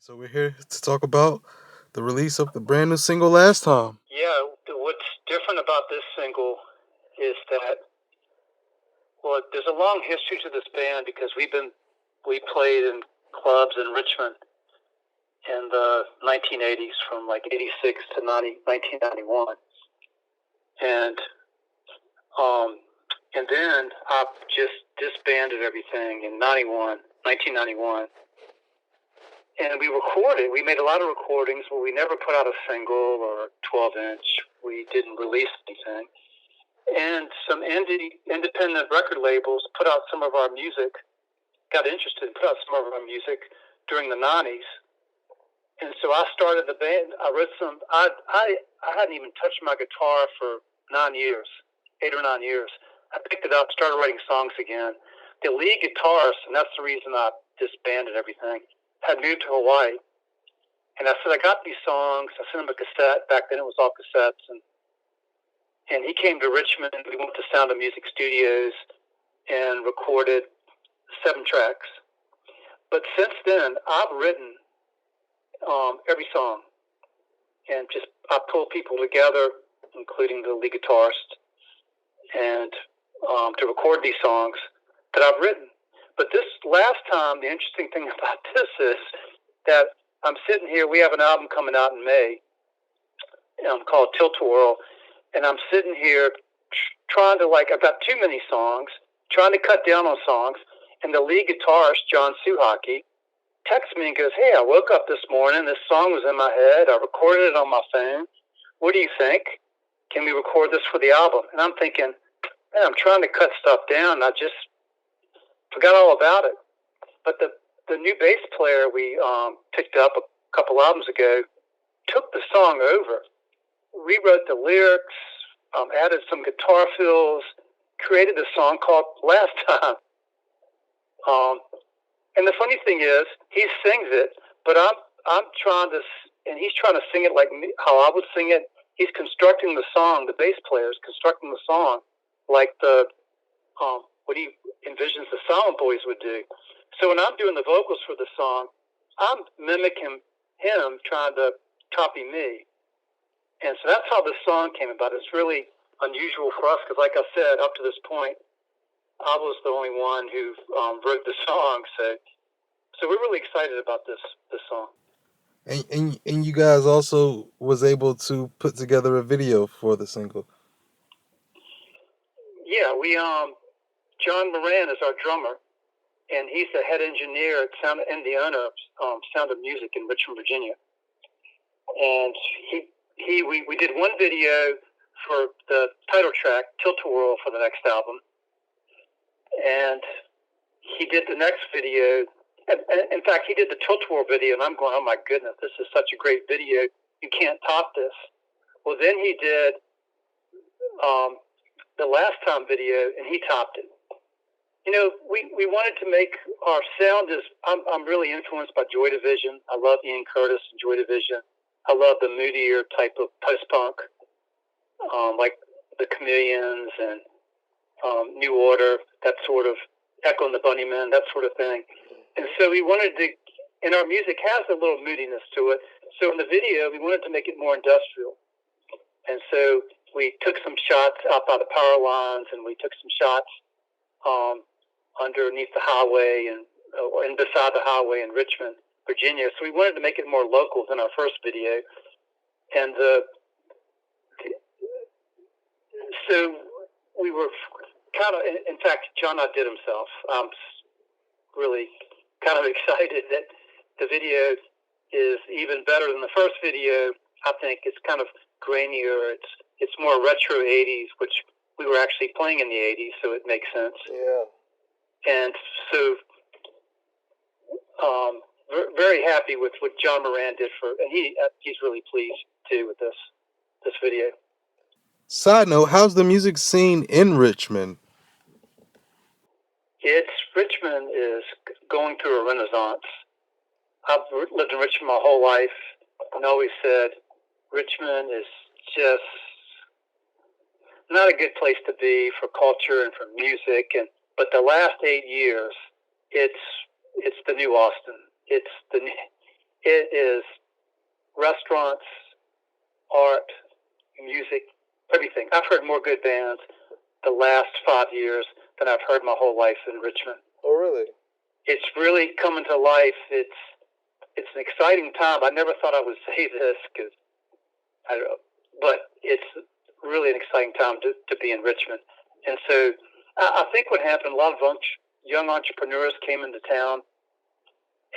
So we're here to talk about the release of the brand new single Last Time. Yeah, what's different about this single is that, well, there's a long history to this band because we played in clubs in Richmond in the 1980s from like 86 to 1991. And then I just disbanded everything in 1991. And we made a lot of recordings, but we never put out a single or a 12-inch. We didn't release anything. And some independent record labels put out some of our music, got interested and put out some of our music during the 90s. And so I started the band. I wrote some, I hadn't even touched my guitar for 8 or 9 years. I picked it up, started writing songs again. The lead guitarist, and that's the reason I disbanded everything, had moved to Hawaii. And I said, I got these songs. I sent him a cassette. Back then it was all cassettes. And he came to Richmond. We went to Sound of Music Studios and recorded 7 tracks. But since then, I've written every song. And I pull people together, including the lead guitarist, and to record these songs that I've written. But this last time, the interesting thing about this is that I'm sitting here. We have an album coming out in May called Tilt-A-Whirl, and I'm sitting here trying to, I've got too many songs, trying to cut down on songs, and the lead guitarist, John Suchocki, texts me and goes, hey, I woke up this morning, this song was in my head, I recorded it on my phone, what do you think? Can we record this for the album? And I'm thinking, man, I'm trying to cut stuff down, and I just forgot all about it. But the new bass player we picked up a couple albums ago took the song over, rewrote the lyrics, added some guitar fills, created a song called Last Time. And the funny thing is, he sings it, but I'm trying to, and he's trying to sing it like me, how I would sing it. He's constructing the song. The bass player is constructing the song like what he envisions the Silent Boys would do. So when I'm doing the vocals for the song, I'm mimicking him trying to copy me. And so that's how this song came about. It's really unusual for us because, like I said, up to this point, I was the only one who wrote the song. So we're really excited about this song. And you guys also was able to put together a video for the single. Yeah, John Morand is our drummer, and he's the head engineer at the owner of Sound of Music in Richmond, Virginia. And we did one video for the title track, Tilt-A-Whirl, for the next album. And he did the next video. And in fact, he did the Tilt-A-Whirl video, and I'm going, oh my goodness, this is such a great video. You can't top this. Well, then he did the Last Time video, and he topped it. You know, we wanted to make our sound I'm really influenced by Joy Division. I love Ian Curtis and Joy Division. I love the moodier type of post-punk, like the Chameleons and New Order, that sort of Echo and the Bunnymen, that sort of thing. And so we wanted to, and our music has a little moodiness to it. So in the video, we wanted to make it more industrial. And so we took some shots out by the power lines, and we took some shots underneath the highway and beside the highway in Richmond, Virginia. So we wanted to make it more local than our first video. And so we were kind of, in fact, John outdid himself. I'm really kind of excited that the video is even better than the first video. I think it's kind of grainier. It's more retro 80s, which we were actually playing in the 80s, so it makes sense. Yeah. And so very happy with what John Morand did and he's really pleased too with this video. Side note, how's the music scene in Richmond? Richmond is going through a renaissance. I've lived in Richmond my whole life and always said Richmond is just not a good place to be for culture and for music. But the last 8 years, it's the new Austin. It is restaurants, art, music, everything. I've heard more good bands the last 5 years than I've heard my whole life in Richmond. Oh, really? It's really coming to life. It's an exciting time. I never thought I would say this, but it's really an exciting time to be in Richmond. And so I think what happened, a lot of young entrepreneurs came into town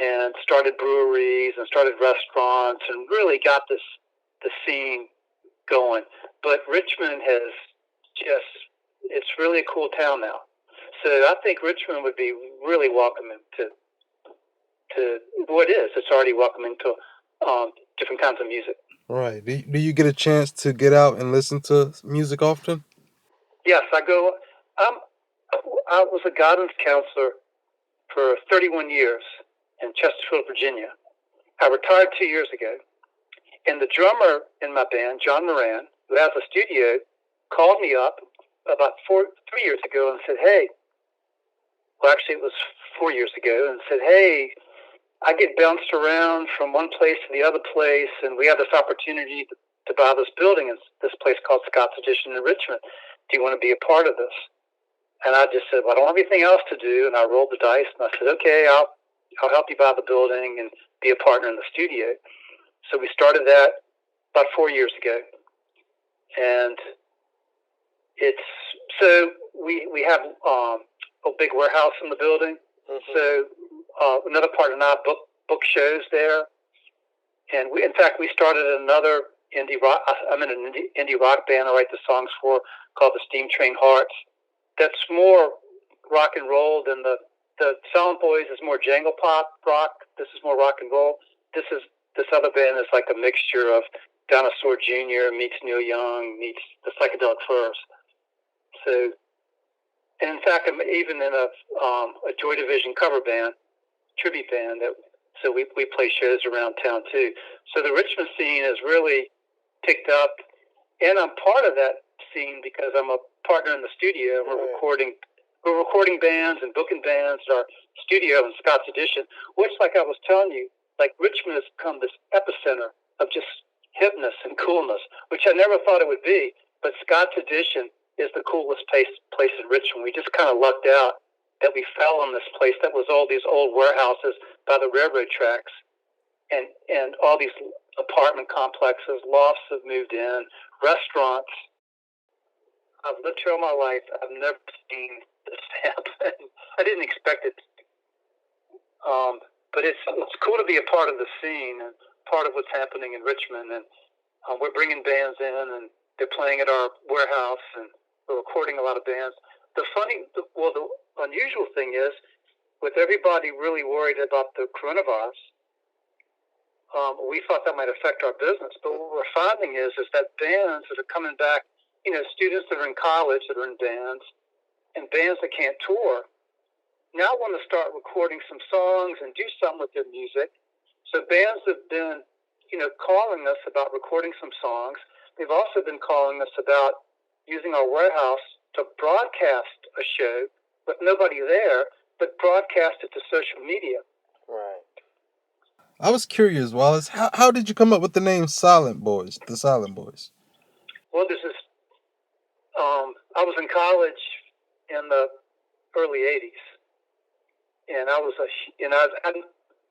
and started breweries and started restaurants and really got the scene going. But Richmond has it's really a cool town now. So I think Richmond would be really welcoming to what it is. It's already welcoming to different kinds of music. Right. Do you get a chance to get out and listen to music often? Yes, I go. I was a guidance counselor for 31 years in Chesterfield, Virginia. I retired 2 years ago. And the drummer in my band, John Morand, who has a studio, called me up about 3 years ago and said, hey, well, actually it was 4 years ago, and said, hey, I get bounced around from one place to the other place, and we have this opportunity to buy this building in this place called Scott's Addition in Richmond. Do you want to be a part of this? And I just said, well, I don't have anything else to do. And I rolled the dice, and I said, okay, I'll help you buy the building and be a partner in the studio. So we started that about 4 years ago. And we have a big warehouse in the building. Mm-hmm. So another partner and I book shows there. And in fact, we started another indie rock. I'm in an indie rock band I write the songs for called the Steam Train Hearts. That's more rock and roll than the Silent Boys is more jangle pop rock. This is more rock and roll. This other band is like a mixture of Dinosaur Jr. meets Neil Young meets the Psychedelic Furs. So, and in fact, I'm even in a Joy Division cover band, tribute band. So we play shows around town too. So the Richmond scene has really picked up, and I'm part of that scene because I'm a partner in the studio. We're recording bands and booking bands at our studio in Scott's Addition, which, like I was telling you, like Richmond has become this epicenter of just hipness and coolness, which I never thought it would be. But Scott's Addition is the coolest place in Richmond. We just kind of lucked out that we fell on this place that was all these old warehouses by the railroad tracks, and all these apartment complexes. Lofts have moved in, restaurants. I've lived here all my life. I've never seen this happen. I didn't expect it. But it's cool to be a part of the scene and part of what's happening in Richmond. And we're bringing bands in, and they're playing at our warehouse, and we're recording a lot of bands. The unusual thing is, with everybody really worried about the coronavirus, we thought that might affect our business. But what we're finding is that bands that are coming back, students that are in college that are in bands, and bands that can't tour, now want to start recording some songs and do something with their music. So bands have been, calling us about recording some songs. They've also been calling us about using our warehouse to broadcast a show with nobody there, but broadcast it to social media. Right. I was curious, Wallace, how did you come up with the name Silent Boys, the Silent Boys? Well, this is, I was in college in the early 80s. And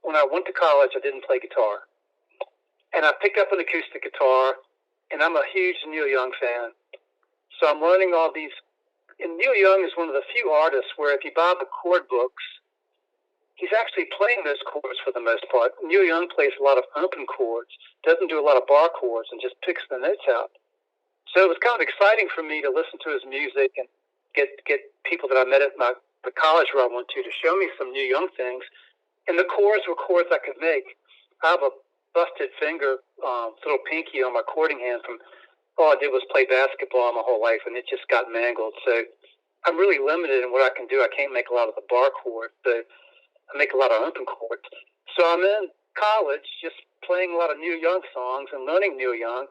when I went to college, I didn't play guitar. And I picked up an acoustic guitar, and I'm a huge Neil Young fan. So I'm learning all these. And Neil Young is one of the few artists where if you buy the chord books, he's actually playing those chords for the most part. Neil Young plays a lot of open chords, doesn't do a lot of bar chords, and just picks the notes out. So it was kind of exciting for me to listen to his music and get people that I met at the college where I went to show me some Neil Young things. And the chords were chords I could make. I have a busted finger, little pinky on my chording hand from all I did was play basketball my whole life, and it just got mangled. So I'm really limited in what I can do. I can't make a lot of the bar chords, but I make a lot of open chords. So I'm in college just playing a lot of Neil Young songs and learning Neil Young.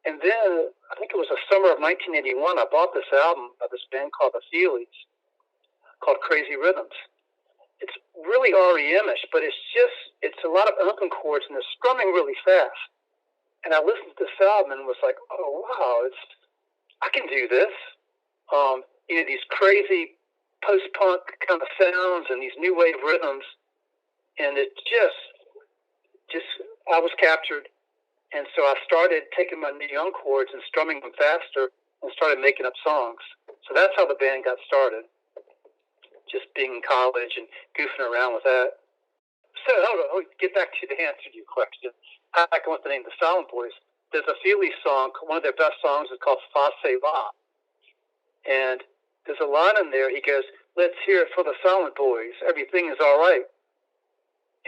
And then I think it was the summer of 1981, I bought this album by this band called the Feelies, called Crazy Rhythms. it's really REM-ish, but it's a lot of open chords and the strumming really fast. And I listened to this album and was like, oh wow, I can do this. These crazy post-punk kind of sounds and these new wave rhythms, and it just I was captured. And so I started taking my new young chords and strumming them faster and started making up songs. So that's how the band got started. Just being in college and goofing around with that. So I'll get back to the answer to your question. How I come with the name The Silent Boys. There's a Feelies song, one of their best songs is called Fa Se Va. And there's a line in there, he goes, let's hear it for the Silent Boys. Everything is all right.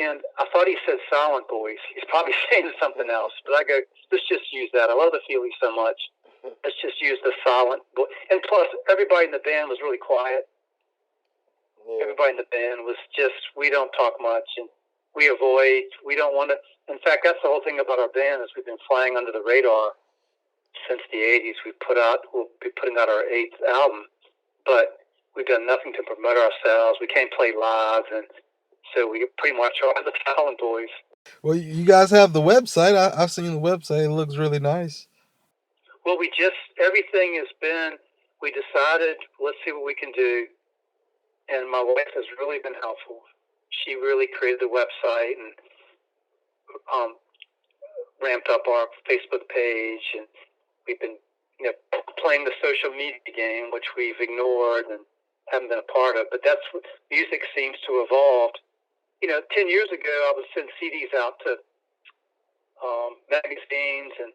And I thought he said Silent Boys. He's probably saying something else. But I go, let's just use that. I love the Feelies so much. Let's just use the Silent Boy. And plus, everybody in the band was really quiet. Yeah. Everybody in the band was just, we don't talk much. And we don't want to. In fact, that's the whole thing about our band is we've been flying under the radar since the 80s. We'll be putting out our 8th album. But we've done nothing to promote ourselves. We can't play live. And so we pretty much are the Silent Boys. Well, you guys have the website. I've seen the website. It looks really nice. Well, everything has been, we decided, let's see what we can do. And my wife has really been helpful. She really created the website and ramped up our Facebook page. And we've been playing the social media game, which we've ignored and haven't been a part of. But that's what music seems to have evolved. 10 years ago, I would send CDs out to magazines and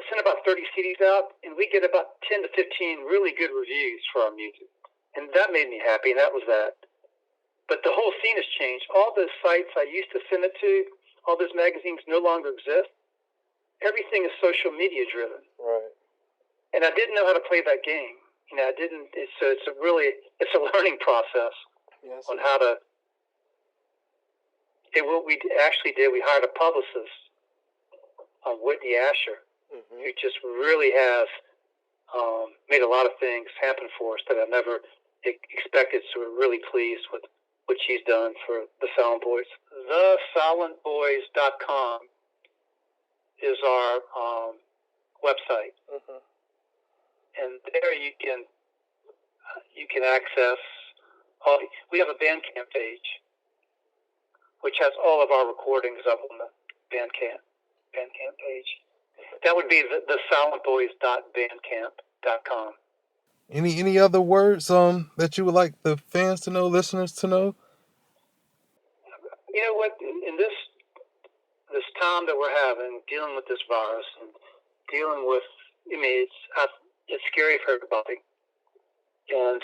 send about 30 CDs out, and we get about 10 to 15 really good reviews for our music. And that made me happy, and that was that. But the whole scene has changed. All those sites I used to send it to, all those magazines no longer exist. Everything is social media driven. Right. And I didn't know how to play that game. I didn't. It's a learning process on how to. And what we actually did, we hired a publicist, Whitney Asher, who just really has made a lot of things happen for us that I never expected. So we're really pleased with what she's done for the Silent Boys. TheSilentBoys.com is our website, and there you can access all. We have a Bandcamp page, which has all of our recordings up on the Bandcamp page. That would be the silentboys.bandcamp.com. Any other words that you would like the fans to know, listeners to know? You know what? In this time that we're having, dealing with this virus and dealing with, it's scary for everybody. And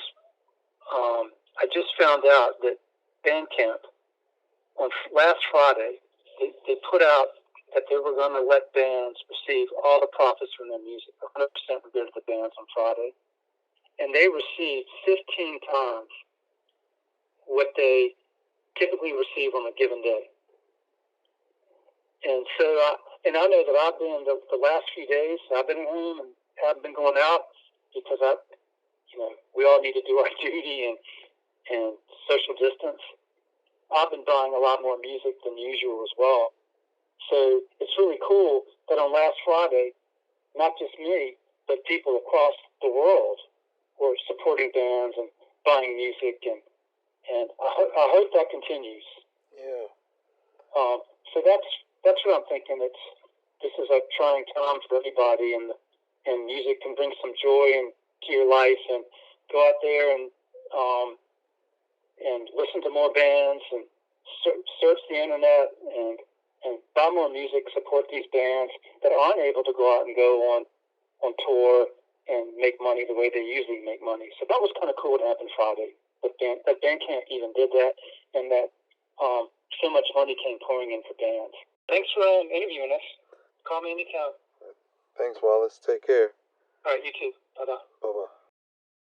I just found out that Bandcamp on last Friday, they put out that they were going to let bands receive all the profits from their music. 100% would go to the bands on Friday. And they received 15 times what they typically receive on a given day. And so, I know that I've been, the last few days, I've been home and haven't been going out because we all need to do our duty and social distance. I've been buying a lot more music than usual as well. So it's really cool that on last Friday, not just me, but people across the world were supporting bands and buying music, and I hope that continues. Yeah. So that's what I'm thinking. This is a trying time for everybody, and music can bring some joy into your life, and go out there and listen to more bands and search the internet and buy more music, support these bands that aren't able to go out and go on tour and make money the way they usually make money. So that was kind of cool what happened Friday. That Bandcamp even did that, and that so much money came pouring in for bands. Thanks for interviewing us. Call me anytime. Thanks, Wallace. Take care. All right, you too. Bye-bye. Bye-bye.